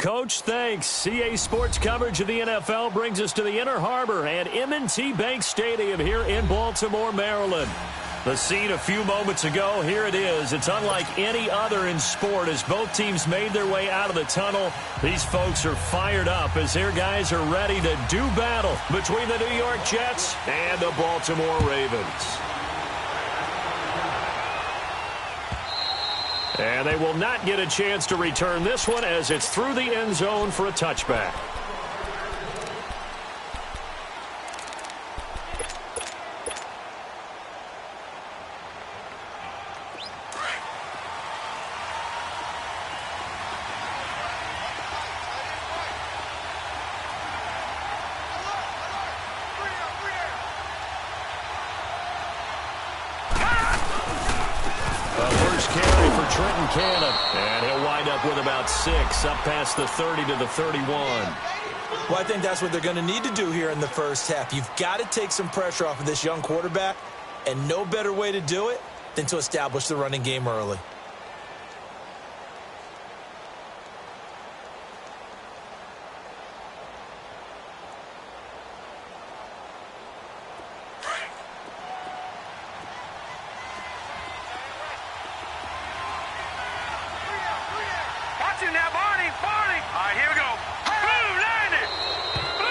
Coach, thanks. CA Sports coverage of the NFL brings us to the Inner Harbor and M&T Bank Stadium here in Baltimore, Maryland. The scene a few moments ago, here it is. It's unlike any other in sport as both teams made their way out of the tunnel. These folks are fired up as their guys are ready to do battle between the New York Jets and the Baltimore Ravens. And they will not get a chance to return this one as it's through the end zone for a touchback. carry for Trenton Cannon. And he'll wind up with about 6, up past the 30 to the 31. Well, I think that's what they're going to need to do here in the first half. You've got to take some pressure off of this young quarterback, and no better way to do it than to establish the running game early.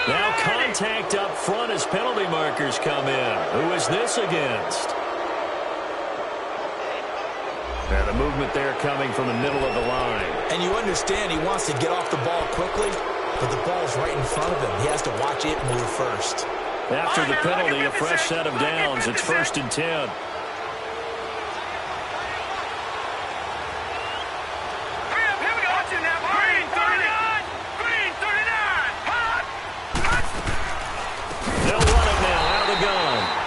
Now contact up front as penalty markers come in. Who is this against? And the movement there coming from the middle of the line. And you understand he wants to get off the ball quickly, but the ball's right in front of him. He has to watch it move first. After the penalty, a fresh set of downs. It's 1st and 10.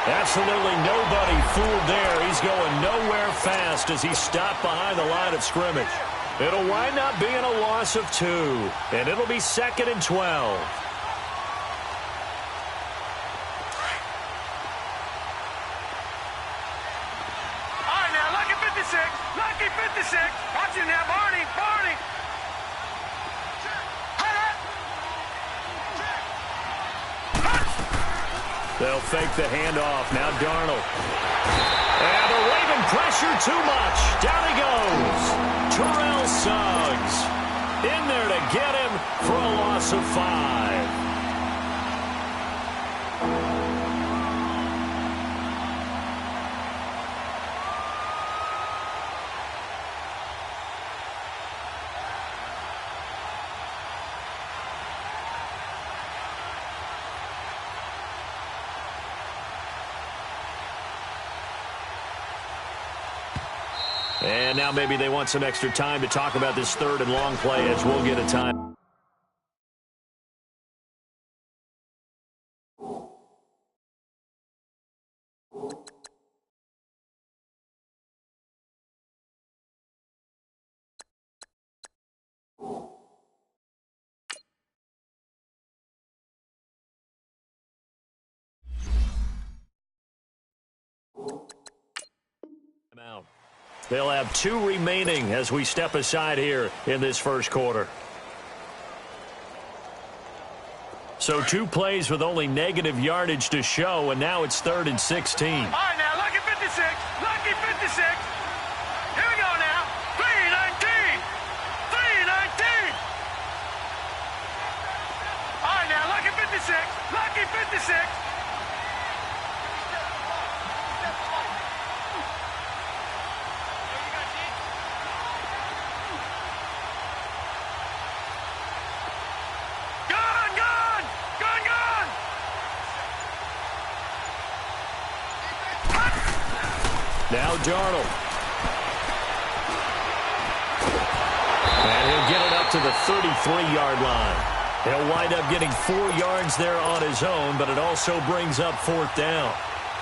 Absolutely nobody fooled there. He's going nowhere fast as he's stopped behind the line of scrimmage. It'll wind up being a loss of 2, and it'll be 2nd and 12. All right, now, lucky 56. Lucky 56. Watch it now, Barney. Barney. They'll fake the handoff. Now Darnold. And the Raven pressure too much. Down he goes. Terrell Suggs in there to get him for a loss of 5. And now maybe they want some extra time to talk about this 3rd and long play as we'll get a time. Out. They'll have 2 remaining as we step aside here in this first quarter. So 2 plays with only negative yardage to show, and now it's 3rd and 16. All right, now, lucky 56. Lucky 56. Here we go now. 3-19. 3-19. All right, now, lucky 56. Lucky 56. Now Darnold. And he'll get it up to the 33-yard line. He'll wind up getting 4 yards there on his own, but it also brings up 4th down.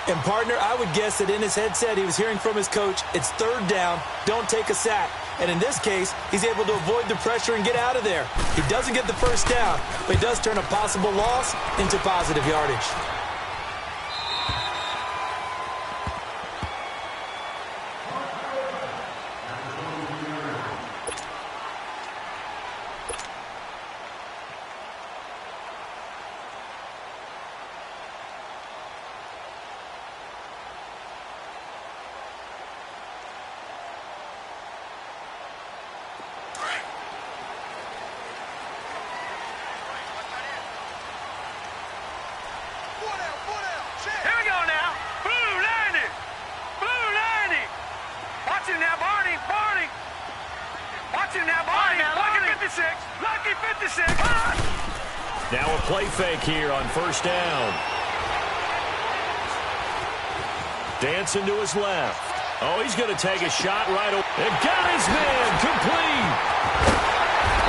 And, partner, I would guess that in his headset he was hearing from his coach, it's 3rd down, don't take a sack. And in this case, he's able to avoid the pressure and get out of there. He doesn't get the 1st down, but he does turn a possible loss into positive yardage. Now a play fake here on 1st down. Dancing to his left. Oh, he's going to take a shot right away. And got his man complete.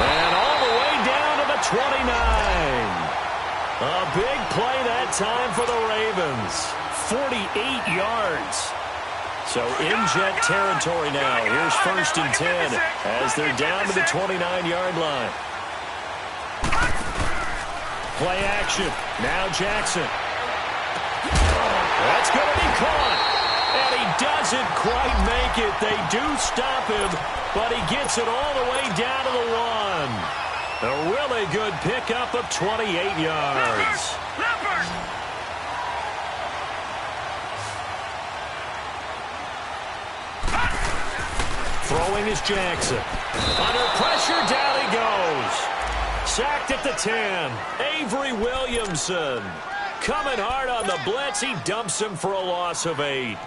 And all the way down to the 29. A big play that time for the Ravens. 48 yards. So in jet territory now. Here's 1st and 10 as they're down to the 29-yard line. Play action. Now Jackson. That's going to be caught. And he doesn't quite make it. They do stop him, but he gets it all the way down to the 1. A really good pickup of 28 yards. Throwing is Jackson. Under pressure, down he goes. Sacked at the 10. Avery Williamson. Coming hard on the blitz. He dumps him for a loss of 8.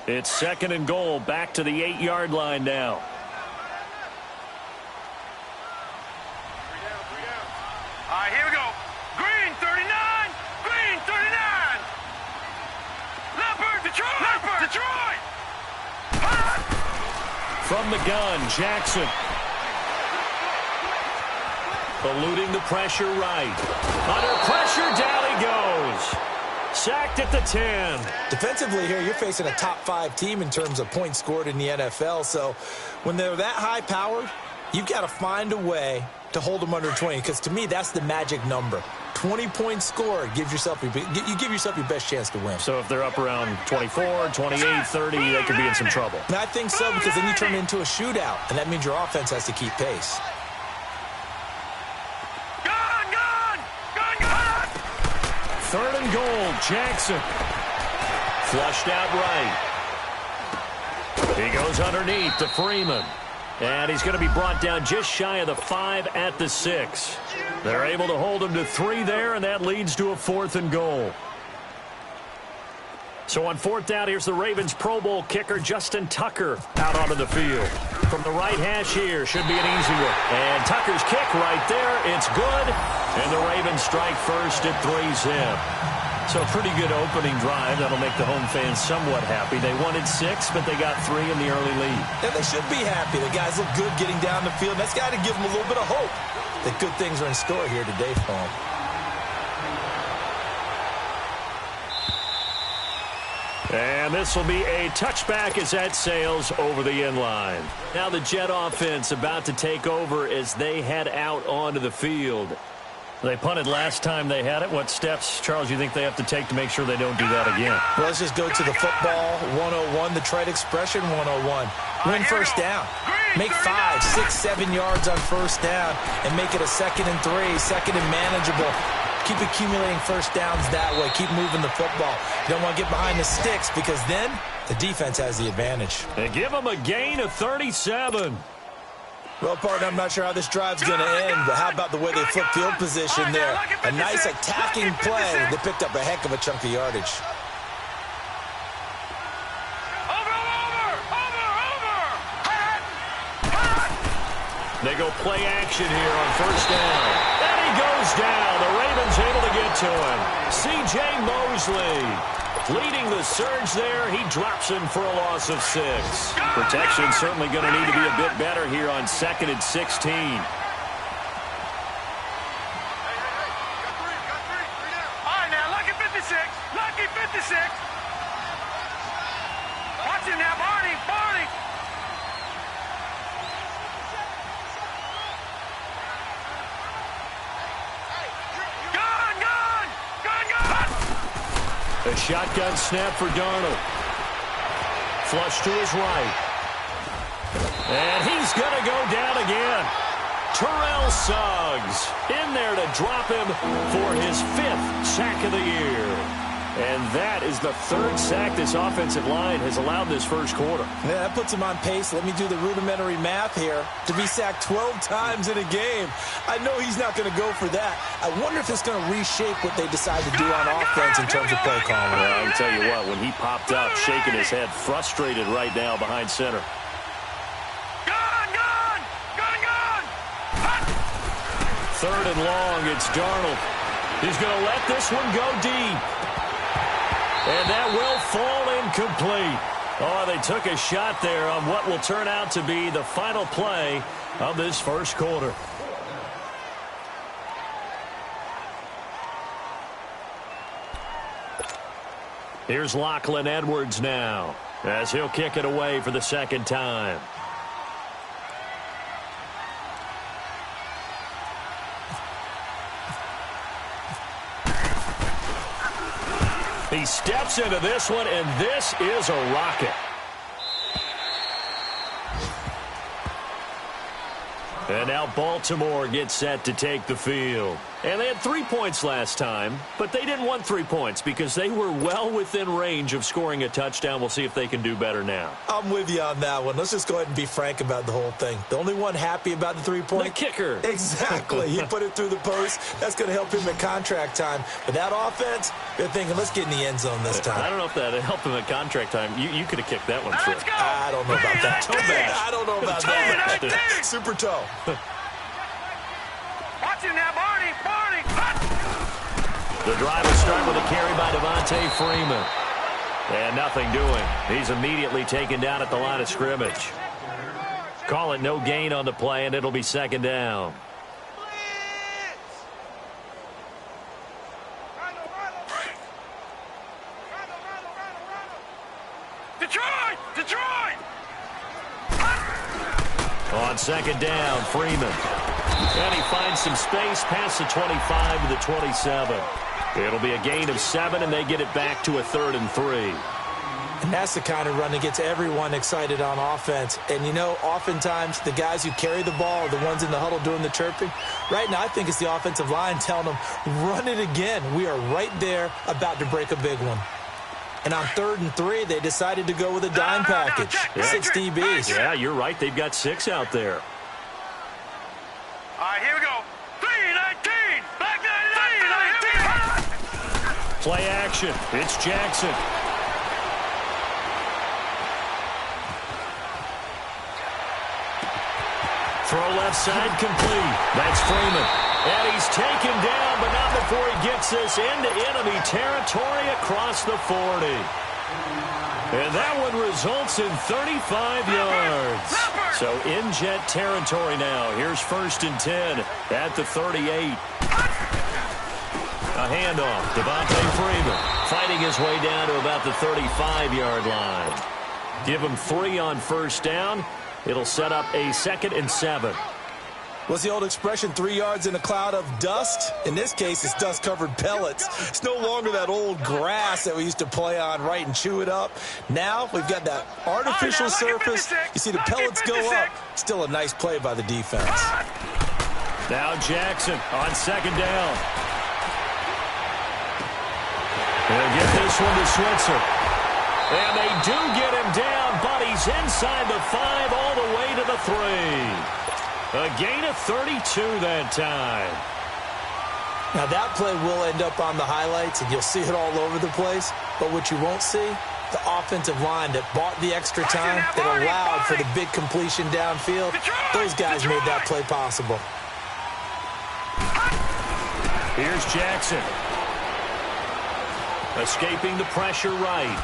It's 2nd and goal. Back to the 8-yard line now. All right, here we go. Green, 39. Green, 39. Leopard, Detroit. Leopard, Detroit. From the gun, Jackson. Eluding the pressure right. Under pressure, down he goes. Sacked at the 10. Defensively here, you're facing a top 5 team in terms of points scored in the NFL. So when they're that high powered, you've got to find a way to hold them under 20, because to me, that's the magic number. 20 points scored, you give yourself your best chance to win. So if they're up around 24, 28, 30, they could be in some trouble. And I think so, because then you turn it into a shootout, and that means your offense has to keep pace. Third and goal, Jackson. Flushed out right. He goes underneath to Freeman. And he's going to be brought down just shy of the 5 at the 6. They're able to hold him to 3 there, and that leads to a 4th and goal. So on 4th down, here's the Ravens Pro Bowl kicker, Justin Tucker, out onto the field. From the right hash here, should be an easy one. And Tucker's kick right there, it's good. And the Ravens strike first at 3-zip. So a pretty good opening drive. That'll make the home fans somewhat happy. They wanted 6, but they got 3 in the early lead. And they should be happy. The guys look good getting down the field. That's got to give them a little bit of hope that good things are in store here today for them. And this will be a touchback as that sails over the end line. Now the Jet offense about to take over as they head out onto the field. They punted last time they had it. What steps, Charles, you think they have to take to make sure they don't do that again? Well, let's just go to the football 101, the trade expression 101. Win first down. Make 5, 6, 7 yards on first down and make it a 2nd and 3, 2nd and manageable. Keep accumulating first downs that way. Keep moving the football. You don't want to get behind the sticks, because then the defense has the advantage. They give them a gain of 37. Well, partner, I'm not sure how this drive's going to end, but how about the way they flip field position there? A nice attacking play. They picked up a heck of a chunk of yardage. They go play action here on first down. And he goes down. The Ravens able to get to him. C.J. Mosley leading the surge there. He drops him for a loss of 6. Protection certainly going to need to be a bit better here on 2nd and 16. All right, now, lucky 56. Lucky 56. Watch him now, Barney. Barney. A shotgun snap for Darnold. Flush to his right. And he's going to go down again. Terrell Suggs in there to drop him for his 5th sack of the year. And that is the 3rd sack this offensive line has allowed this first quarter. Yeah, that puts him on pace. Let me do the rudimentary math here. To be sacked 12 times in a game, I know he's not going to go for that. I wonder if it's going to reshape what they decide to do on offense in terms of play calling. Well, I can tell you what, when he popped up, shaking his head, frustrated right now behind center. Third and long, it's Darnold. He's going to let this one go deep. And that will fall incomplete. Oh, they took a shot there on what will turn out to be the final play of this first quarter. Here's Lachlan Edwards now, as he'll kick it away for the second time. He steps into this one, and this is a rocket. And now Baltimore gets set to take the field. And they had 3 points last time, but they didn't want 3 points because they were well within range of scoring a touchdown. We'll see if they can do better now. I'm with you on that one. Let's just go ahead and be frank about the whole thing. The only one happy about the 3-point? The kicker. Exactly. He put it through the post. That's going to help him at contract time. But that offense, they're thinking, let's get in the end zone this time. I don't know if that helped him at contract time. You could have kicked that one through. I don't know about that. Toe bash. I don't know about that. Super toe. Watch him now, Barney. The drive will start with a carry by Devontae Freeman. And nothing doing. He's immediately taken down at the line of scrimmage. Call it no gain on the play, and it'll be second down. Detroit! On second down, Freeman. And he finds some space past the 25 to the 27. It'll be a gain of 7, and they get it back to a 3rd and 3. And that's the kind of run that gets everyone excited on offense. And, you know, oftentimes the guys who carry the ball are the ones in the huddle doing the chirping. Right now, I think it's the offensive line telling them, run it again. We are right there about to break a big one. And on 3rd and 3, they decided to go with a dime package. 6 DBs. Yeah, you're right. They've got 6 out there. All right, here we go. 3-19. Back 3-19. Play action. It's Jackson. Throw left side complete. That's Freeman. And he's taken down, but not before he gets this into enemy territory across the 40. And that one results in 35 yards. So in Jet territory now. Here's 1st and 10 at the 38. A handoff. Devontae Freeman fighting his way down to about the 35-yard line. Give him 3 on 1st down. It'll set up a 2nd and 7. What's the old expression, 3 yards in a cloud of dust? In this case, it's dust-covered pellets. It's no longer that old grass that we used to play on, right, and chew it up. Now we've got that artificial surface. You see the pellets go up. Still a nice play by the defense. Now Jackson on 2nd down. He'll get this one to Switzer. And they do get him down, but he's inside the 5 all the way to the 3. A gain of 32 that time. Now that play will end up on the highlights, and you'll see it all over the place. But what you won't see, the offensive line that bought the extra time, that allowed for the big completion downfield, those guys made that play possible. Here's Jackson. Escaping the pressure right.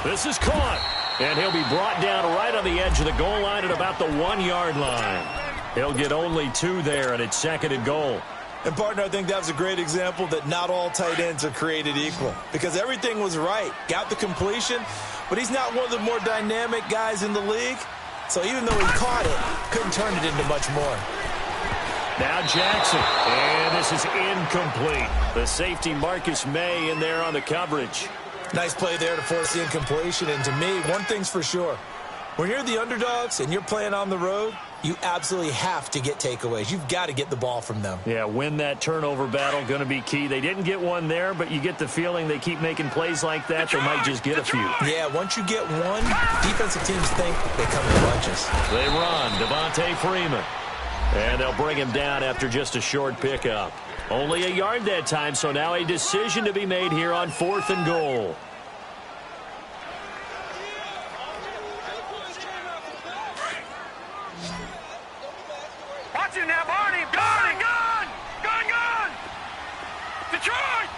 This is caught. And he'll be brought down right on the edge of the goal line at about the 1-yard line. He'll get only 2 there, and it's 2nd and goal. And, partner, I think that was a great example that not all tight ends are created equal. Because everything was right. Got the completion, but he's not one of the more dynamic guys in the league. So even though he caught it, couldn't turn it into much more. Now Jackson. And this is incomplete. The safety Marcus May in there on the coverage. Nice play there to force the incompletion. And to me, one thing's for sure. When you're the underdogs and you're playing on the road, you absolutely have to get takeaways. You've got to get the ball from them. Yeah, win that turnover battle, going to be key. They didn't get one there, but you get the feeling they keep making plays like that, they might just get a few. Yeah, once you get one, defensive teams think they come in bunches. They run. Devontae Freeman. And they'll bring him down after just a short pickup. Only a yard that time, so now a decision to be made here on 4th and goal. Watch him now, Barney. Gone.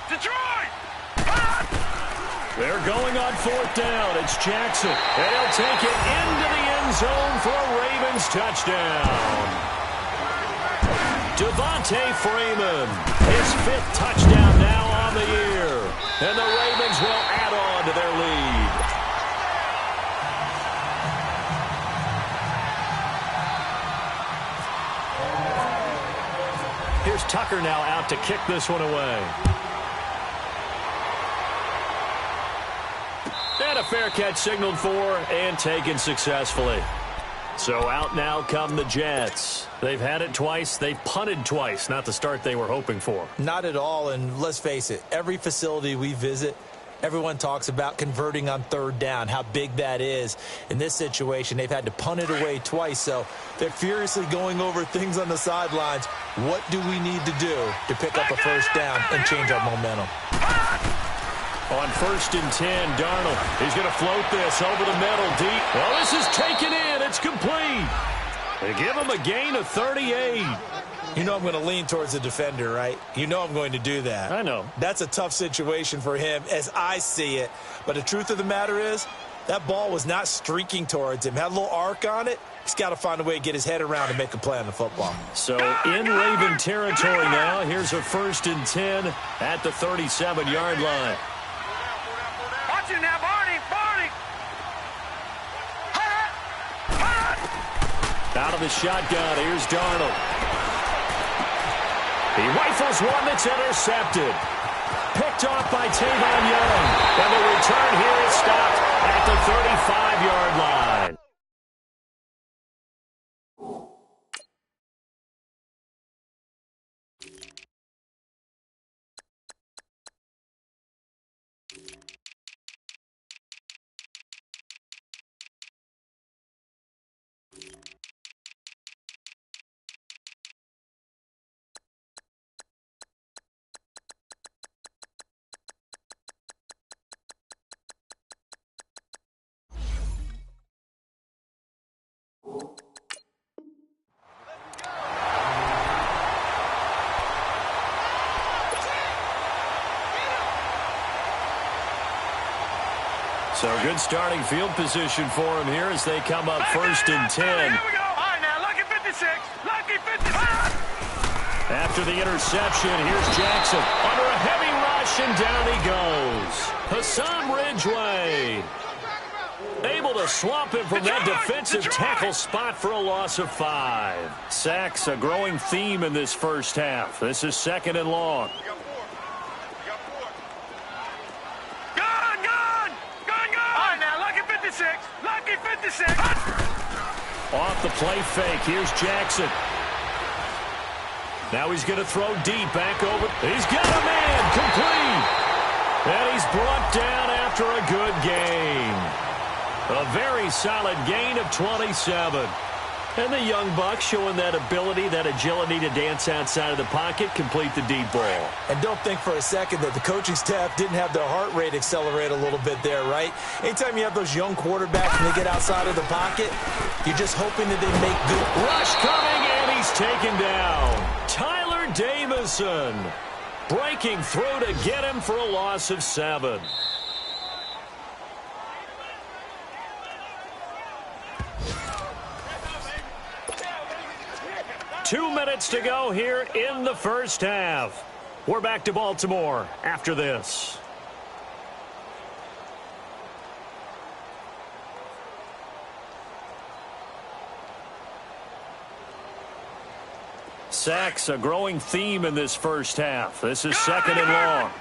Detroit. They're going on 4th down. It's Jackson. And he'll take it into the end zone for a Ravens touchdown. Devontae Freeman, his 5th touchdown now on the year. And the Ravens will add on to their lead. Here's Tucker now out to kick this one away. And a fair catch signaled for and taken successfully. So out now come the Jets. They've had it twice. They've punted twice. Not the start they were hoping for. Not at all, and let's face it, every facility we visit, everyone talks about converting on 3rd down, how big that is. In this situation, they've had to punt it away twice, so they're furiously going over things on the sidelines. What do we need to do to pick up a 1st down and change our momentum? On 1st and 10, Darnold. He's going to float this over the middle deep. Well, this is taken in. It's complete. They give him a gain of 38. You know I'm going to lean towards the defender, right? You know I'm going to do that. I know. That's a tough situation for him as I see it. But the truth of the matter is, that ball was not streaking towards him. Had a little arc on it. He's got to find a way to get his head around and make a play on the football. So in Raven territory now, here's a 1st and 10 at the 37-yard line. Watch it now, Barney. Barney. Out of the shotgun, here's Darnold. He rifles one that's intercepted. Picked off by Tavon Young. And the return here is stopped at the 35-yard line. So good starting field position for him here as they come up 1st and 10. Here we go. All right, now, lucky 56. Lucky 56. After the interception, here's Jackson under a heavy rush, and down he goes. Hassan Ridgeway able to swamp him from that defensive tackle spot for a loss of 5. Sacks, a growing theme in this first half. This is 2nd and long. Lucky 56. Off the play fake. Here's Jackson. Now he's going to throw deep back over. He's got a man complete. And he's brought down after a good gain. A very solid gain of 27. And the young buck showing that ability, that agility to dance outside of the pocket, complete the deep ball. And don't think for a second that the coaching staff didn't have their heart rate accelerate a little bit there, right? Anytime you have those young quarterbacks and they get outside of the pocket, you're just hoping that they make good. Rush coming, and he's taken down. Tyler Davison breaking through to get him for a loss of 7. 2 minutes to go here in the first half. We're back to Baltimore after this. Sacks, a growing theme in this first half. This is 2nd and long.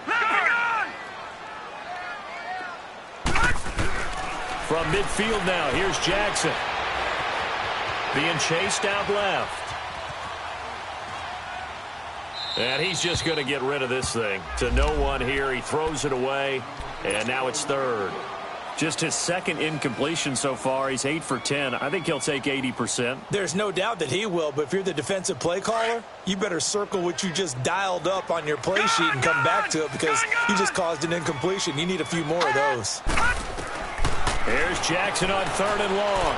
From midfield now, here's Jackson. Being chased out left. And he's just going to get rid of this thing. To no one here. He throws it away. And now it's 3rd. Just his 2nd incompletion so far. He's 8 for 10. I think he'll take 80%. There's no doubt that he will, but if you're the defensive play caller, you better circle what you just dialed up on your play sheet and come back to it because you just caused an incompletion. You need a few more of those. Here's Jackson on 3rd and long.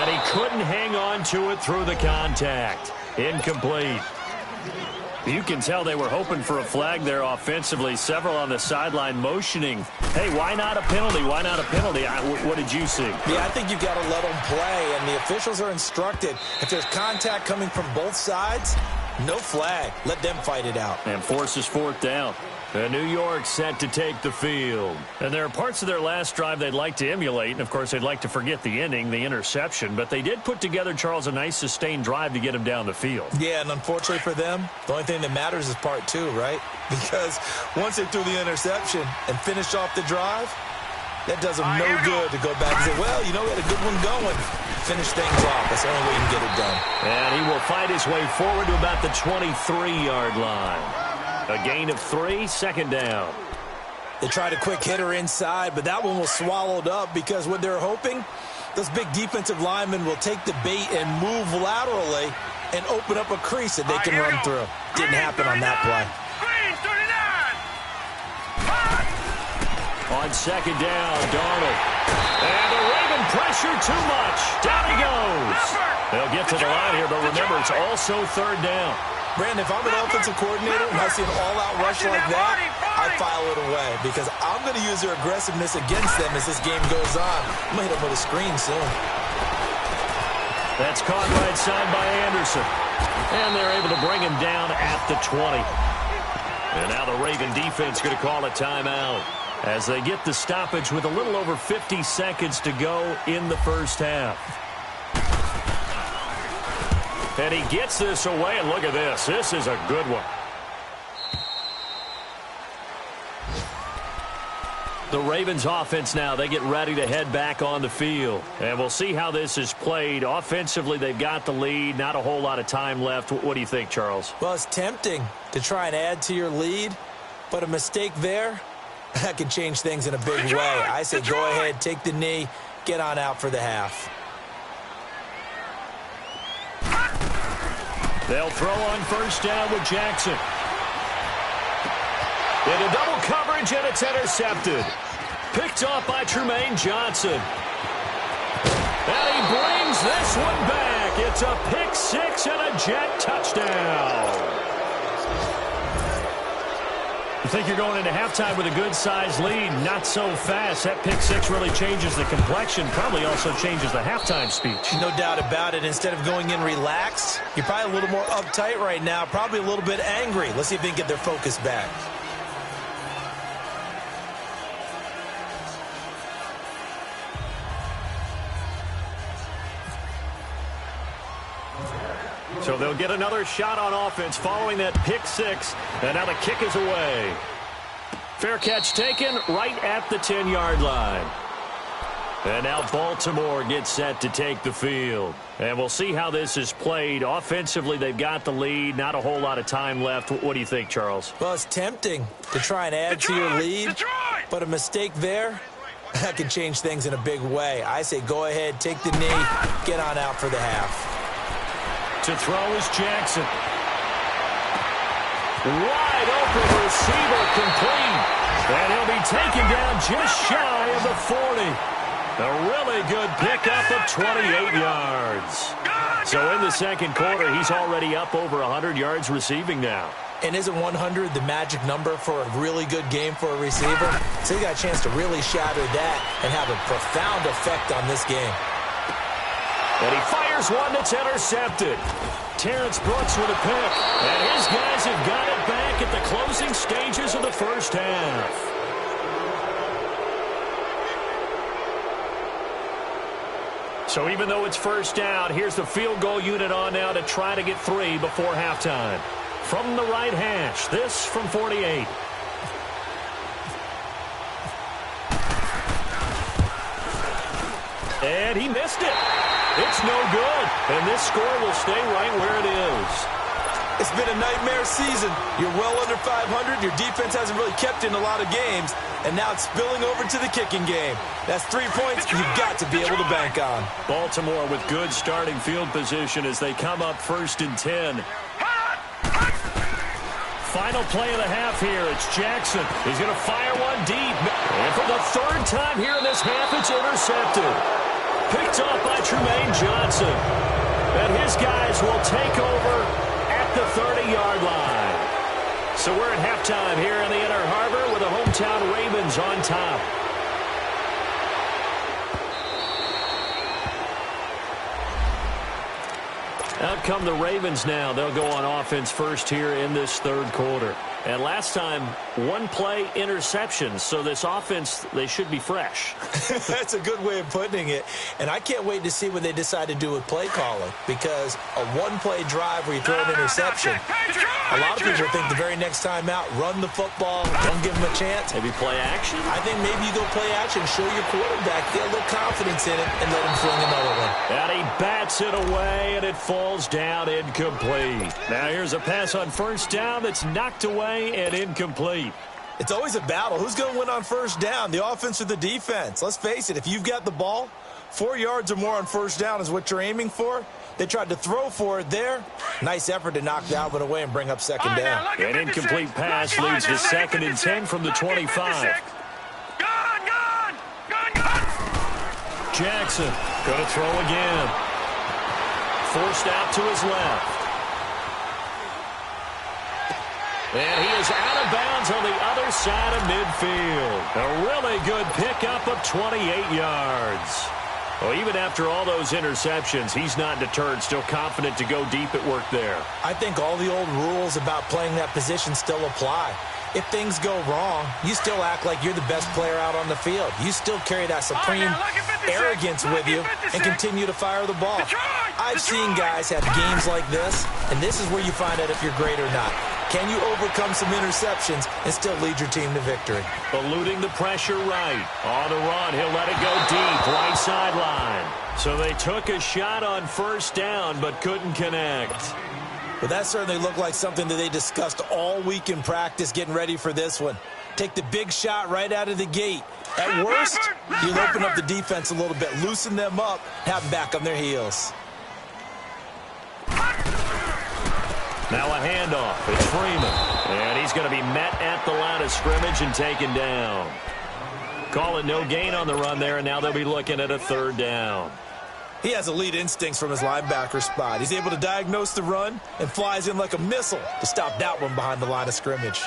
And he couldn't hang on to it through the contact. Incomplete. You can tell they were hoping for a flag there offensively. Several on the sideline motioning, hey, why not a penalty? Why not a penalty? What did you see? Yeah, I think you've got to let them play, and the officials are instructed. If there's contact coming from both sides, no flag. Let them fight it out. And forces fourth down. And New York set to take the field. And there are parts of their last drive they'd like to emulate. And, of course, they'd like to forget the ending, the interception. But they did put together, Charles, a nice sustained drive to get them down the field. Yeah, and unfortunately for them, the only thing that matters is part two, right? Because once they threw the interception and finished off the drive, that does them no good to go back and say, well, you know, we had a good one going. Finish things off. That's the only way you can get it done. And he will fight his way forward to about the 23-yard line. A gain of 3, second down. They tried a quick hitter inside, but that one was swallowed up because what they're hoping, those big defensive linemen will take the bait and move laterally and open up a crease that they can run through. Didn't happen on that play. On second down, Darnold. And the Raven pressure too much. Down he goes. They'll get to the line here, but remember, it's also third down. Brandon, if I'm an offensive coordinator and I see an all-out rush like that, I file it away because I'm going to use their aggressiveness against them as this game goes on. I'm going to hit them with a screen soon. That's caught right side by Anderson. And they're able to bring him down at the 20. And now the Raven defense going to call a timeout as they get the stoppage with a little over 50 seconds to go in the first half. And he gets this away, and look at this. This is a good one. The Ravens offense now, they get ready to head back on the field. And we'll see how this is played. Offensively, they've got the lead. Not a whole lot of time left. What do you think, Charles? Well, it's tempting to try and add to your lead, but a mistake there, that can change things in a big way. I say go ahead, take the knee, get on out for the half. They'll throw on first down with Jackson. Into double coverage, and it's intercepted. Picked off by Trumaine Johnson. And he brings this one back. It's a pick six and a Jet touchdown. You think you're going into halftime with a good-sized lead, not so fast. That pick six really changes the complexion, probably also changes the halftime speech. No doubt about it. Instead of going in relaxed, you're probably a little more uptight right now, probably a little bit angry. Let's see if they can get their focus back. So they'll get another shot on offense following that pick six. And now the kick is away. Fair catch taken right at the 10-yard line. And now Baltimore gets set to take the field. And we'll see how this is played. Offensively, they've got the lead. Not a whole lot of time left. What do you think, Charles? Well, it's tempting to try and add to your lead. But a mistake there, that can change things in a big way. I say go ahead, take the knee, get on out for the half. To throw is Jackson. Wide open receiver complete. And he'll be taken down just shy of the 40. A really good pickup of 28 yards. So in the second quarter, he's already up over 100 yards receiving now. And isn't 100 the magic number for a really good game for a receiver? So he got a chance to really shatter that and have a profound effect on this game. And he fires one that's intercepted. Terrence Brooks with a pick. And his guys have got it back at the closing stages of the first half. So even though it's first down, here's the field goal unit on now to try to get 3 before halftime. From the right hash, this from 48. And he missed it. It's no good. And this score will stay right where it is. It's been a nightmare season. You're well under 500. Your defense hasn't really kept in a lot of games. And now it's spilling over to the kicking game. That's 3 points you've got to be able to bank on. Baltimore with good starting field position as they come up 1st and 10. Final play of the half here. It's Jackson. He's going to fire one deep. And for the 3rd time here in this half, it's intercepted. Picked off by Trumaine Johnson. And his guys will take over at the 30-yard line. So we're at halftime here in the Inner Harbor with the hometown Ravens on top. Out come the Ravens now. They'll go on offense first here in this third quarter. And last time, one-play interceptions. So this offense, they should be fresh. That's a good way of putting it. And I can't wait to see what they decide to do with play calling. Because a one-play drive where you throw an interception, a lot of people think the very next time out, run the football, don't give them a chance. Maybe play action? I think maybe you go play action, show your quarterback, get a little confidence in it, and let him fling another one. And he bats it away, and it falls down incomplete. Now here's a pass on first down that's knocked away and incomplete. It's always a battle. Who's going to win on first down, the offense or the defense? Let's face it, if you've got the ball, 4 yards or more on first down is what you're aiming for. They tried to throw for it there. Nice effort to knock Dalvin away and bring up second down. An incomplete pass leads to 2nd and 10 from the 25. Jackson going to throw again. Forced out to his left. And he is out of bounds on the other side of midfield. A really good pickup of 28 yards. Well, even after all those interceptions, he's not deterred, still confident to go deep at work there. I think all the old rules about playing that position still apply. If things go wrong, you still act like you're the best player out on the field. You still carry that supreme arrogance with you and continue to fire the ball. I've seen guys have games like this, and this is where you find out if you're great or not. Can you overcome some interceptions and still lead your team to victory? Eluding the pressure right. On the run, he'll let it go deep, right sideline. So they took a shot on first down, but couldn't connect. But that certainly looked like something that they discussed all week in practice getting ready for this one. Take the big shot right out of the gate. At worst, you'll open up the defense a little bit, loosen them up, have them back on their heels. Now a handoff. It's Freeman. And he's going to be met at the line of scrimmage and taken down. Call it no gain on the run there, and now they'll be looking at a third down. He has elite instincts from his linebacker spot. He's able to diagnose the run and flies in like a missile to stop that one behind the line of scrimmage.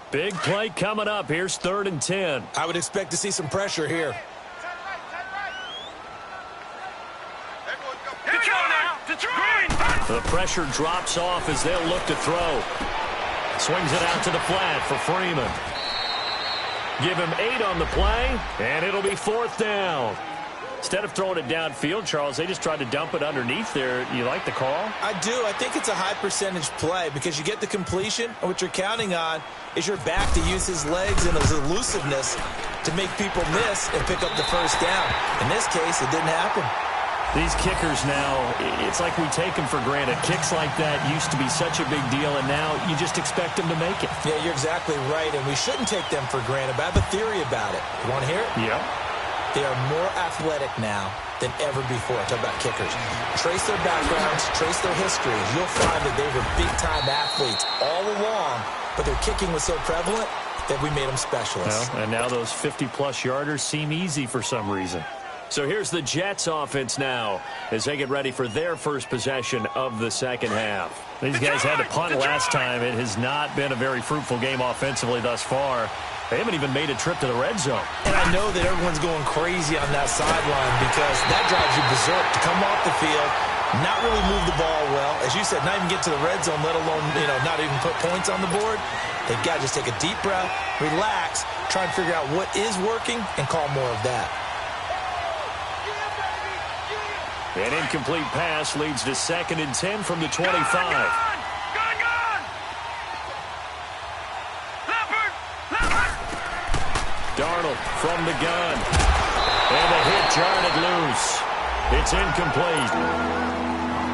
Big play coming up. Here's 3rd and 10. I would expect to see some pressure here. The pressure drops off as they'll look to throw. Swings it out to the flat for Freeman. Give him 8 on the play, and it'll be 4th down. Instead of throwing it downfield, Charles, they just tried to dump it underneath there. You like the call? I do. I think it's a high percentage play because you get the completion, and what you're counting on is your back to use his legs and his elusiveness to make people miss and pick up the first down. In this case, it didn't happen. These kickers now, it's like we take them for granted. Kicks like that used to be such a big deal, and now you just expect them to make it. Yeah, you're exactly right, and we shouldn't take them for granted, but I have a theory about it. You want to hear it? Yeah. They are more athletic now than ever before. Talk about kickers. Trace their backgrounds, trace their histories. You'll find that they were big-time athletes all along, but their kicking was so prevalent that we made them specialists. Well, and now those 50-plus yarders seem easy for some reason. So here's the Jets offense now as they get ready for their first possession of the second half. These guys had to punt last time. It has not been a very fruitful game offensively thus far. They haven't even made a trip to the red zone. And I know that everyone's going crazy on that sideline because that drives you berserk to come off the field, not really move the ball well. As you said, not even get to the red zone, let alone, not even put points on the board. They've got to just take a deep breath, relax, try and figure out what is working, and call more of that. An incomplete pass leads to 2nd and 10 from the 25. Darnold from the gun. And the hit jarred it loose. It's incomplete.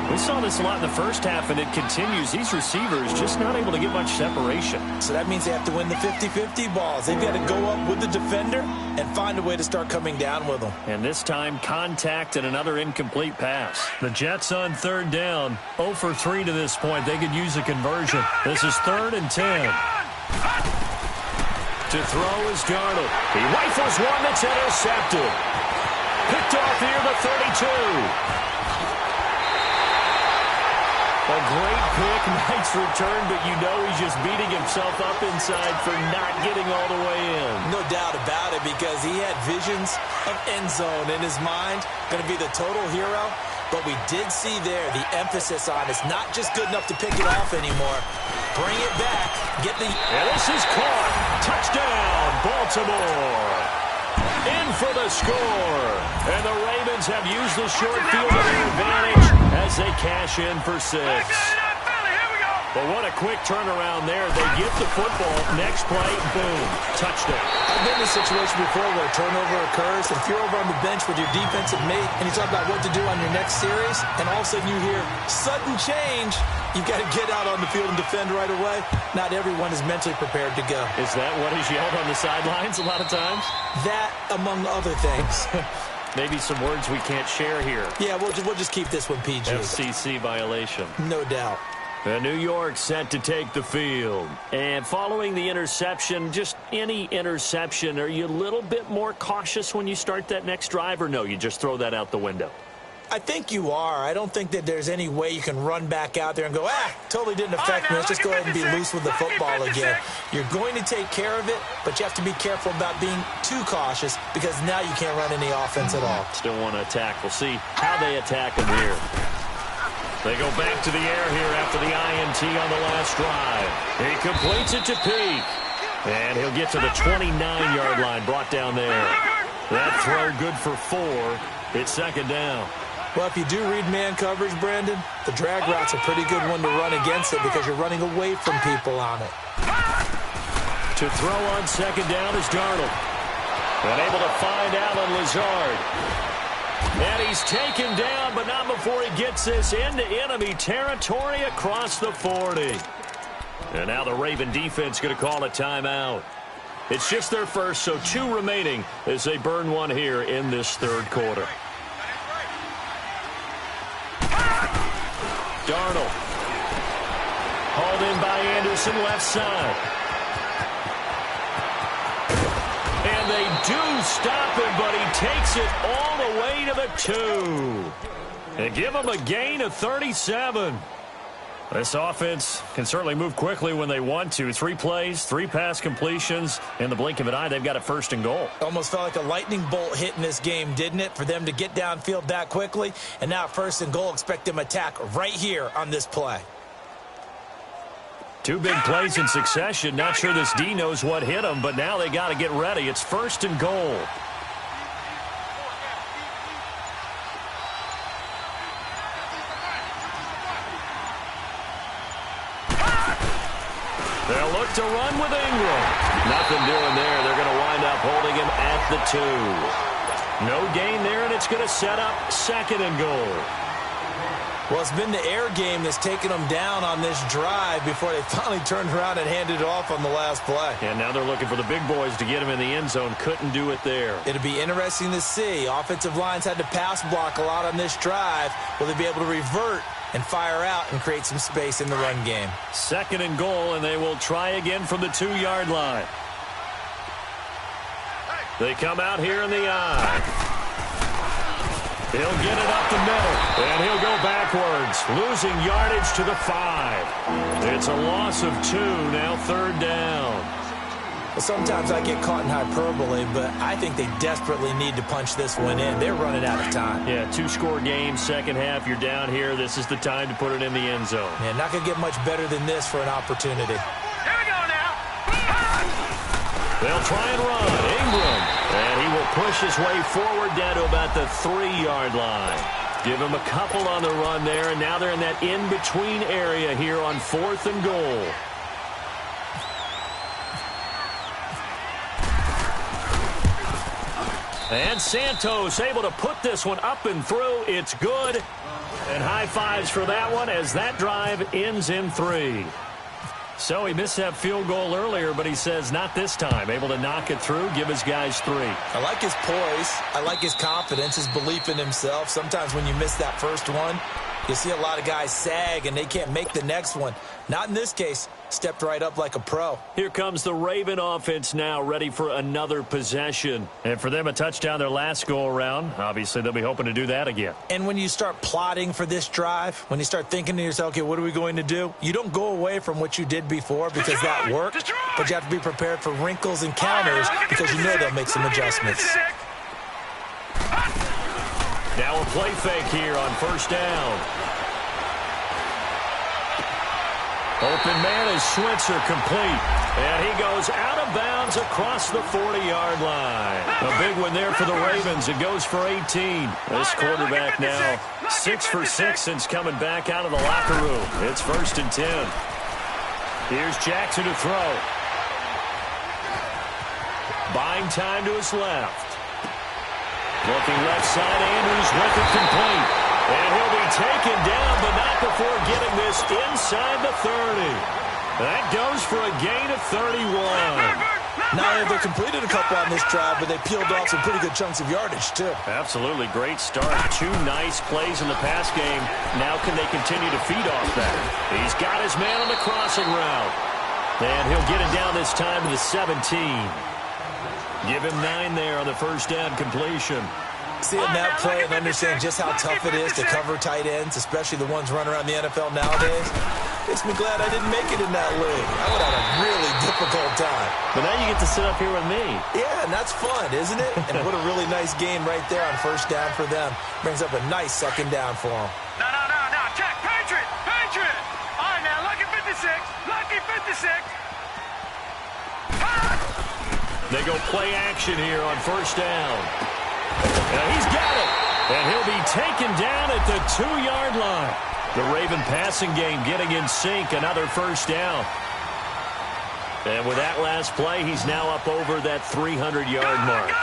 We saw this a lot in the first half, and it continues. These receivers just not able to get much separation. So that means they have to win the 50-50 balls. They've got to go up with the defender and find a way to start coming down with them. And this time, contact and another incomplete pass. The Jets on 3rd down. 0 for 3 to this point. They could use a conversion. This is 3rd and 10. To throw is Darnold. He rifles one that's intercepted. Picked off here to 32. A great pick, nice return, but you know he's just beating himself up inside for not getting all the way in. No doubt about it, because he had visions of end zone in his mind. Going to be the total hero. But we did see there the emphasis on it's not just good enough to pick it off anymore. Bring it back. Get the... And this is caught. Touchdown, Baltimore. In for the score. And the Ravens have used the short field to their advantage as they cash in for 6. But what a quick turnaround there. They get the football. Next play, boom, touchdown. I've been in a situation before where a turnover occurs, and if you're over on the bench with your defensive mate and you talk about what to do on your next series, and all of a sudden you hear sudden change, you've got to get out on the field and defend right away. Not everyone is mentally prepared to go. Is that what is yelled on the sidelines a lot of times? That, among other things. Maybe some words we can't share here. Yeah, we'll just keep this one PG. FCC violation. No doubt. New York set to take the field. And following the interception, just any interception, are you a little bit more cautious when you start that next drive, or no, you just throw that out the window? I think you are. I don't think that there's any way you can run back out there and go, totally didn't affect me. Let's just go ahead and be loose with the football again. You're going to take care of it, but you have to be careful about being too cautious, because now you can't run any offense at all. Still want to attack. We'll see how they attack him here. They go back to the air here after the INT on the last drive. He completes it to Peak. And he'll get to the 29-yard line, brought down there. That throw good for 4. It's second down. Well, if you do read man coverage, Brandon, the drag route's a pretty good one to run against it because you're running away from people on it. To throw on second down is Darnold. And able to find Allen Lazard. And he's taken down, but not before he gets this into enemy territory across the 40. And now the Raven defense going to call a timeout. It's just their first, so 2 remaining as they burn one here in this third quarter. Darnold. Hauled in by Anderson, left side. And they do stop him, but he takes it all the way to the 2. And give him a gain of 37. This offense can certainly move quickly when they want to. 3 plays, 3 pass completions. In the blink of an eye, they've got a 1st and goal. Almost felt like a lightning bolt hit in this game, didn't it? For them to get downfield that quickly. And now 1st and goal, expect them to attack right here on this play. 2 big plays in succession. Not sure this D knows what hit them, but now they got to get ready. It's 1st and goal. They'll look to run with Ingram. Nothing doing there. They're going to wind up holding him at the 2. No gain there, and it's going to set up 2nd and goal. Well, it's been the air game that's taken them down on this drive before they finally turned around and handed it off on the last play. And now they're looking for the big boys to get him in the end zone. Couldn't do it there. It'll be interesting to see. Offensive lines had to pass block a lot on this drive. Will they be able to revert and fire out and create some space in the run game? 2nd and goal, and they will try again from the 2-yard line. They come out here in the I. He'll get it up the middle, and he'll go backwards, losing yardage to the 5. It's a loss of 2, now 3rd down. Well, sometimes I get caught in hyperbole, but I think they desperately need to punch this one in. They're running out of time. Yeah, 2-score game, second half, you're down here. This is the time to put it in the end zone. Yeah, not going to get much better than this for an opportunity. Here we go now. They'll try and run. Ingram. And he will push his way forward down to about the 3-yard line. Give him a couple on the run there, and now they're in that in-between area here on 4th and goal. And Santos able to put this one up and through. It's good. And high fives for that one as that drive ends in 3. So he missed that field goal earlier, but he says not this time. Able to knock it through, give his guys 3. I like his poise. I like his confidence, his belief in himself. Sometimes when you miss that first one, you see a lot of guys sag and they can't make the next one. Not in this case. Stepped right up like a pro. Here comes the Raven offense now, ready for another possession. And for them, a touchdown their last go-around. Obviously, they'll be hoping to do that again. And when you start plotting for this drive, when you start thinking to yourself, okay, what are we going to do? You don't go away from what you did before because that worked, but you have to be prepared for wrinkles and counters because you know they'll make some adjustments. Now a play fake here on first down. Open man is Switzer, complete. And he goes out of bounds across the 40-yard line. A big one there for the Ravens. It goes for 18. This quarterback now 6 for 6 since coming back out of the locker room. It's 1st and 10. Here's Jackson to throw. Buying time to his left. Looking left side, Andrews with it, complete. And he'll be taken down, but not before getting this inside the 30. That goes for a gain of 31. Now, they've completed a couple on this drive, but they peeled off some pretty good chunks of yardage, too. Absolutely. Great start. 2 nice plays in the pass game. Now can they continue to feed off that? He's got his man on the crossing route. And he'll get it down this time to the 17. Give him 9 there on the first down completion. Seeing that play and understanding just how tough it is to cover tight ends, especially the ones running around the NFL nowadays, makes me glad I didn't make it in that league. I would have had a really difficult time. But now you get to sit up here with me. Yeah, and that's fun, isn't it? And what a really nice game right there on first down for them. Brings up a nice second down for them. No. Check. Patriot. All right, now, lucky 56. Lucky 56. They go play action here on first down. He's got it. And he'll be taken down at the 2-yard line. The Raven passing game getting in sync. Another first down. And with that last play, he's now up over that 300-yard mark.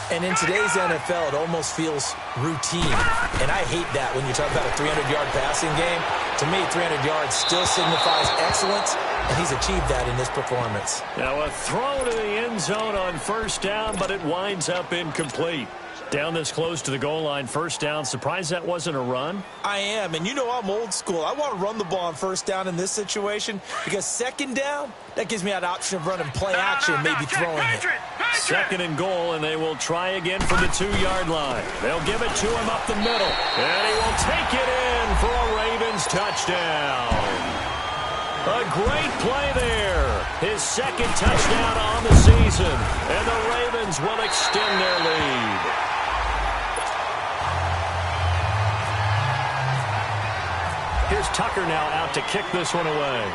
And in today's NFL, it almost feels routine. And I hate that when you talk about a 300-yard passing game. To me, 300 yards still signifies excellence, and he's achieved that in this performance. Now a throw to the end zone on first down, but it winds up incomplete. Down this close to the goal line, first down. Surprised that wasn't a run? I am, and you know I'm old school. I want to run the ball on first down in this situation because second down, that gives me that option of running play action, maybe throwing it. Second and goal, and they will try again from the 2-yard line. They'll give it to him up the middle, and he will take it in for a Ravens touchdown. A great play there. His second touchdown on the season, and the Ravens will extend their lead. Here's Tucker now out to kick this one away.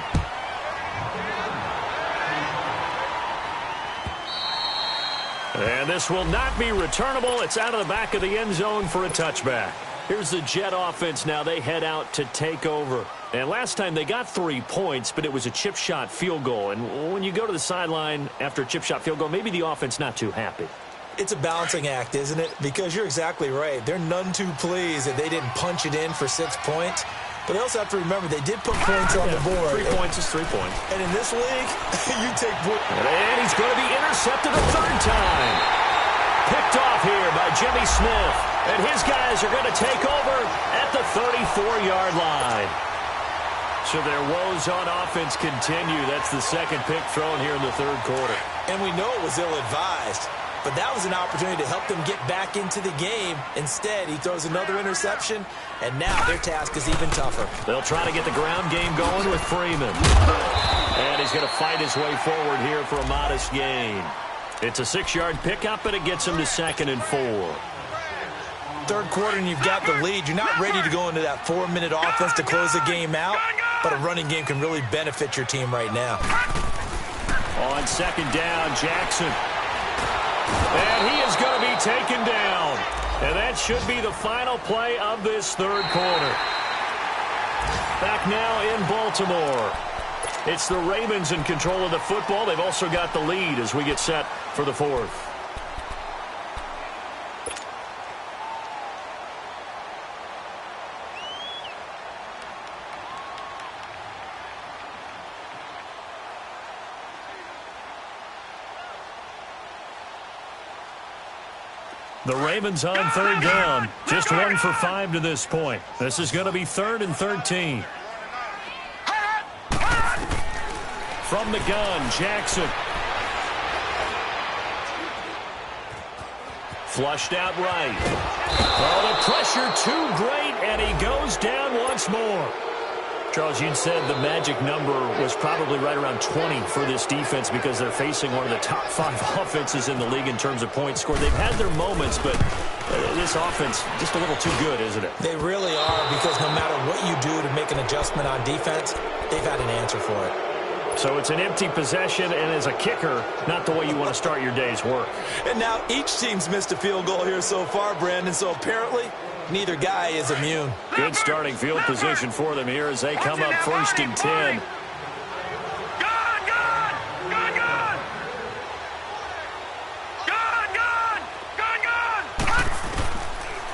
And this will not be returnable. It's out of the back of the end zone for a touchback. Here's the Jet offense now. They head out to take over. And last time they got 3 points, but it was a chip shot field goal. And when you go to the sideline after a chip shot field goal, maybe the offense not too happy. It's a balancing act, isn't it? Because you're exactly right. They're none too pleased that they didn't punch it in for 6 points. But they also have to remember they did put points on the board. 3 points is 3 points. And in this league, you take points. And he's going to be intercepted a third time. Picked off here by Jimmy Smith. And his guys are going to take over at the 34-yard line. So their woes on offense continue. That's the second pick thrown here in the third quarter. And we know it was ill-advised. But that was an opportunity to help them get back into the game. Instead, he throws another interception, and now their task is even tougher. They'll try to get the ground game going with Freeman. And he's going to fight his way forward here for a modest gain. It's a 6-yard pickup, but it gets him to 2nd and 4. Third quarter, and you've got the lead. You're not ready to go into that 4-minute offense to close the game out, but a running game can really benefit your team right now. On second down, Jackson. And he is going to be taken down. And that should be the final play of this third quarter. Back now in Baltimore. It's the Ravens in control of the football. They've also got the lead as we get set for the fourth. The Ravens on third down. Just 1 for 5 to this point. This is going to be 3rd and 13. from the gun, Jackson. Flushed out right. Oh, the pressure too great, and he goes down once more. Charles, you said the magic number was probably right around 20 for this defense because they're facing one of the top 5 offenses in the league in terms of points scored. They've had their moments, but this offense just a little too good, isn't it? They really are, because no matter what you do to make an adjustment on defense, they've had an answer for it. So it's an empty possession, and as a kicker, not the way you want to start your day's work. And now each team's missed a field goal here so far, Brandon, so apparently neither guy is immune. Good starting field position for them here as they come up 1st and 10.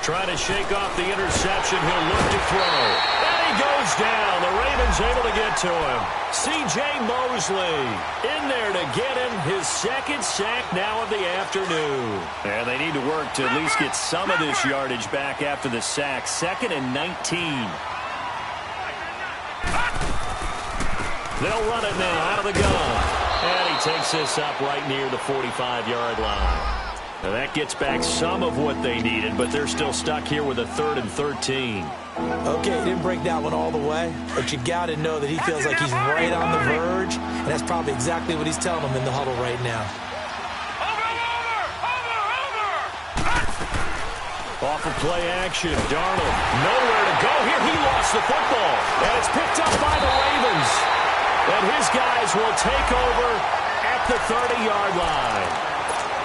Trying to shake off the interception. He'll look to throw. And he goes down. The Ravens able to get to him. C.J. Mosley in there to get him his 2nd sack now of the afternoon. And they need to work to at least get some of this yardage back after the sack. 2nd and 19. They'll run it now out of the gun. And he takes this up right near the 45-yard line. Now that gets back some of what they needed, but they're still stuck here with a 3rd and 13. Okay, he didn't break that one all the way, but you got to know that he feels like he's right on the verge, and that's probably exactly what he's telling them in the huddle right now. Off of play action, Darnold nowhere to go here. He lost the football, and it's picked up by the Ravens. And his guys will take over at the 30-yard line.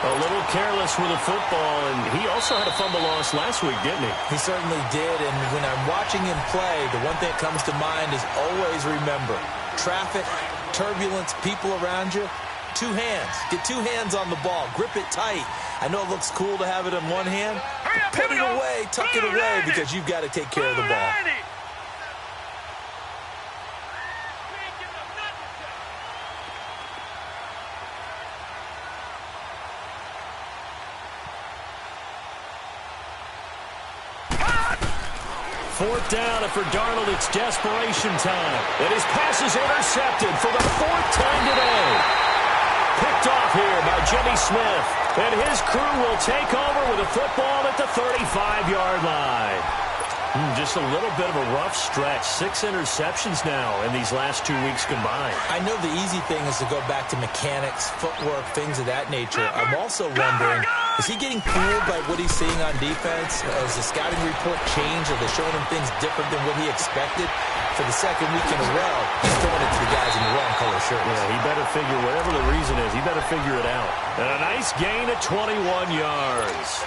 A little careless with the football, and he also had a fumble loss last week, didn't he? He certainly did, and when I'm watching him play, the one thing that comes to mind is always remember, traffic, turbulence, people around you, 2 hands. Get 2 hands on the ball. Grip it tight. I know it looks cool to have it in one hand, but put it away, tuck it away, because you've got to take care of the ball. Fourth down, and for Darnold, it's desperation time. And his pass is intercepted for the 4th time today. Picked off here by Jimmy Smith. And his crew will take over with a football at the 35-yard line. Just a little bit of a rough stretch. 6 interceptions now in these last 2 weeks combined. I know the easy thing is to go back to mechanics, footwork, things of that nature. I'm also wondering, is he getting fooled by what he's seeing on defense? Has the scouting report changed? Are they showing him things different than what he expected? For the 2nd week in a row, he's throwing it to the guys in the wrong color shirts. Yeah, he better figure, whatever the reason is, he better figure it out. And a nice gain at 21 yards.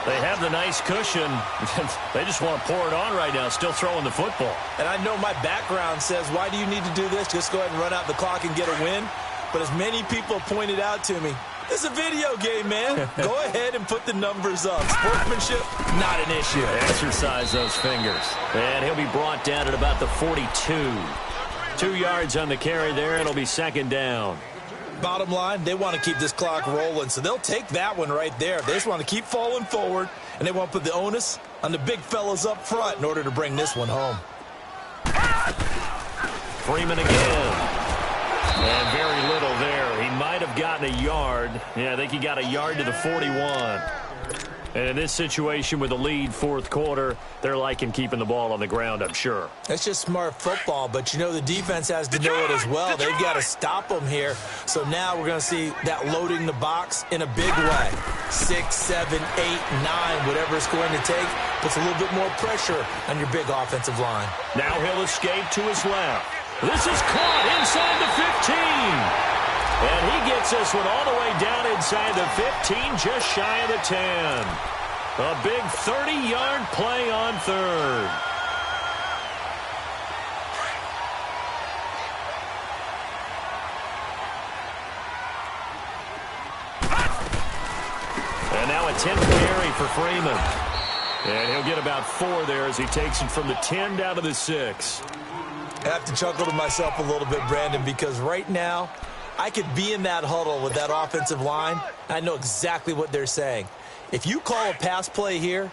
They have the nice cushion. They just want to pour it on right now, still throwing the football. And I know my background says, why do you need to do this? Just go ahead and run out the clock and get a win. But as many people pointed out to me, it's a video game, man. Go ahead and put the numbers up. Sportsmanship, not an issue. Exercise those fingers. And he'll be brought down at about the 42. 2 yards on the carry there. It'll be 2nd down. Bottom line, they want to keep this clock rolling, so they'll take that one right there. They just want to keep falling forward, and they want to put the onus on the big fellas up front in order to bring this one home. Freeman again. And very little there. He might have gotten a yard. Yeah, I think he got a yard to the 41. And in this situation with the lead 4th quarter, they're liking keeping the ball on the ground, I'm sure. That's just smart football, but you know the defense has to know it as well. They've got to stop them here. So now we're going to see that loading the box in a big way. 6, 7, 8, 9, whatever it's going to take, puts a little bit more pressure on your big offensive line. Now he'll escape to his left. This is caught inside the 15. And he gets this one all the way down inside the 15, just shy of the 10. A big 30-yard play on 3rd. And now a 10th carry for Freeman. And he'll get about 4 there as he takes it from the 10 down to the 6. I have to chuckle to myself a little bit, Brandon, because right now, I could be in that huddle with that offensive line. I know exactly what they're saying. If you call a pass play here,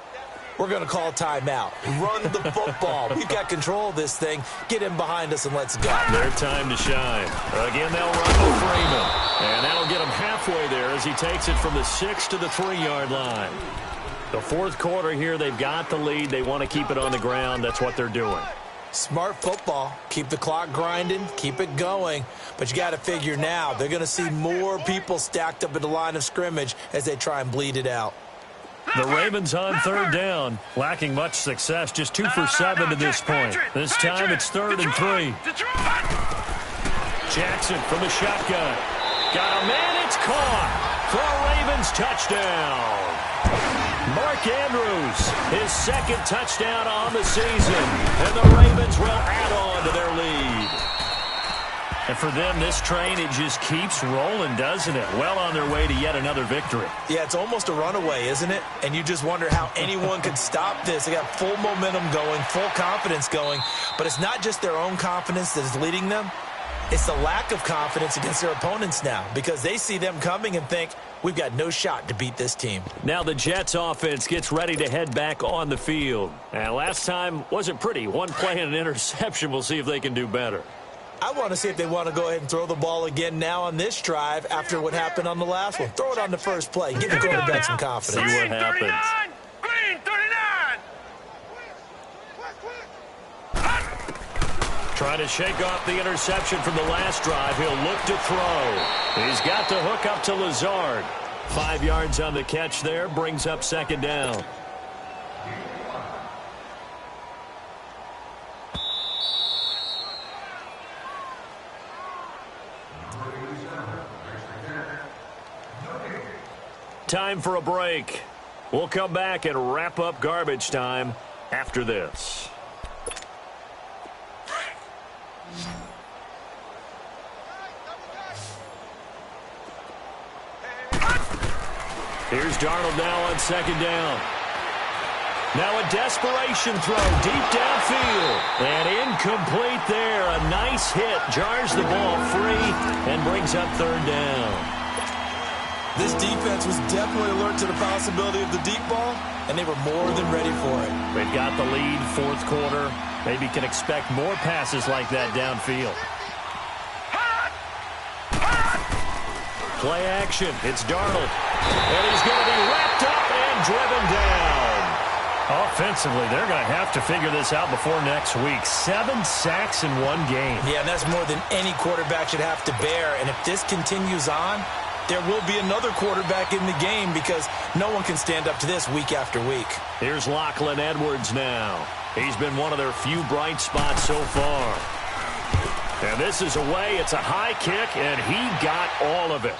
We're going to call timeout. Run the football. We've got control of this thing. Get him behind us and let's go. Their time to shine. Again, they'll run to Freeman. And that'll get him halfway there as he takes it from the 6 to the 3-yard line. The fourth quarter here, they've got the lead. They want to keep it on the ground. That's what they're doing. Smart football. Keep the clock grinding. Keep it going. But you got to figure now, they're going to see more people stacked up at the line of scrimmage as they try and bleed it out. The Ravens on 3rd down, lacking much success, just 2 for 7 to this point. This time it's 3rd and 3. Jackson from the shotgun. Got a man, it's caught for a Ravens touchdown. Mark Andrews, his 2nd touchdown on the season, and the Ravens will add on to their lead. And for them, this train, it just keeps rolling, doesn't it? Well on their way to yet another victory. Yeah, it's almost a runaway, isn't it? And you just wonder how anyone could stop this. They got full momentum going, full confidence going. But it's not just their own confidence that is leading them. It's the lack of confidence against their opponents now because they see them coming and think, we've got no shot to beat this team. Now the Jets offense gets ready to head back on the field. And last time wasn't pretty. One play and an interception. We'll see if they can do better. I want to see if they want to go ahead and throw the ball again now on this drive after what happened on the last one. Throw it on the first play. Give the quarterback some confidence. See what happens. Green 39. Trying to shake off the interception from the last drive. He'll look to throw. He's got the hook up to Lazard. 5 yards on the catch there. Brings up 2nd down. Time for a break. We'll come back and wrap up garbage time after this. Here's Darnold now on 2nd down. Now a desperation throw deep downfield. And incomplete there. A nice hit. Jars the ball free and brings up 3rd down. This defense was definitely alert to the possibility of the deep ball, and they were more than ready for it. They've got the lead, 4th quarter. Maybe can expect more passes like that downfield. Play action. It's Darnold. And he's going to be wrapped up and driven down. Offensively, they're going to have to figure this out before next week. 7 sacks in one game. Yeah, and that's more than any quarterback should have to bear. And if this continues on, there will be another quarterback in the game because no one can stand up to this week after week. Here's Lachlan Edwards now. He's been one of their few bright spots so far. And this is away. It's a high kick, and he got all of it.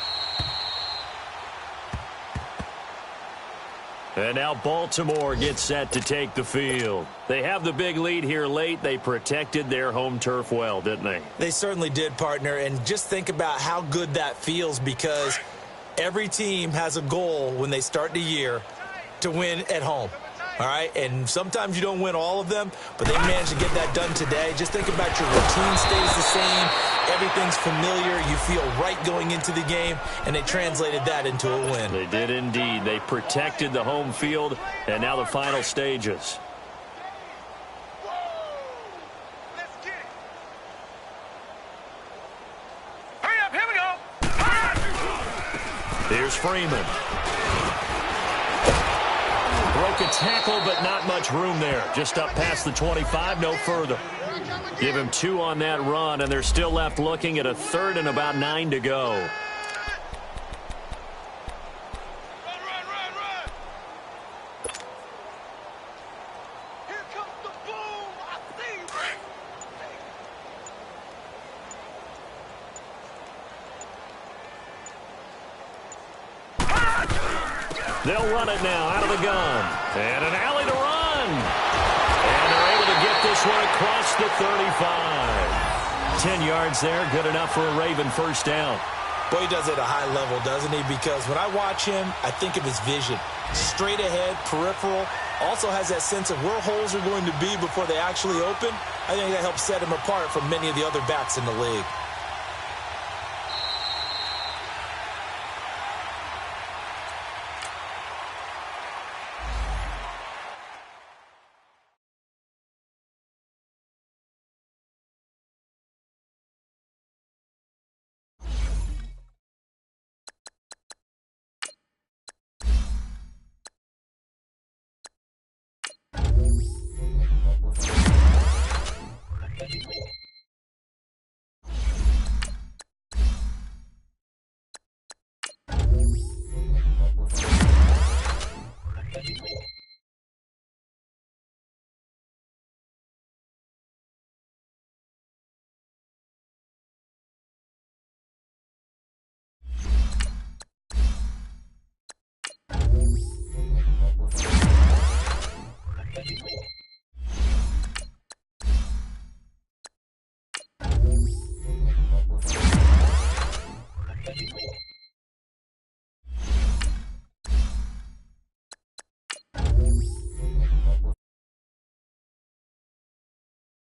And now Baltimore gets set to take the field. They have the big lead here late. They protected their home turf well, didn't they? They certainly did, partner. And just think about how good that feels because every team has a goal when they start the year to win at home. All right, and sometimes you don't win all of them, but they managed to get that done today. Just think about your routine stays the same. Everything's familiar. You feel right going into the game, and they translated that into a win. They did indeed. They protected the home field, and now the final stages. Hurry up, here we go. Here's Freeman. Broke a tackle, but not much room there. Just up past the 25, no further. Give him 2 on that run, and they're still left looking at a 3rd and about 9 to go. Run, run, run. Here comes the boom. I see you. They'll run it now out of the gun. And an alley to run. And they're able to get this one across the 35. 10 yards there, good enough for a Raven first down. Boy, he does it at a high level, doesn't he? Because when I watch him, I think of his vision. Straight ahead, peripheral. Also has that sense of where holes are going to be before they actually open. I think that helps set him apart from many of the other backs in the league.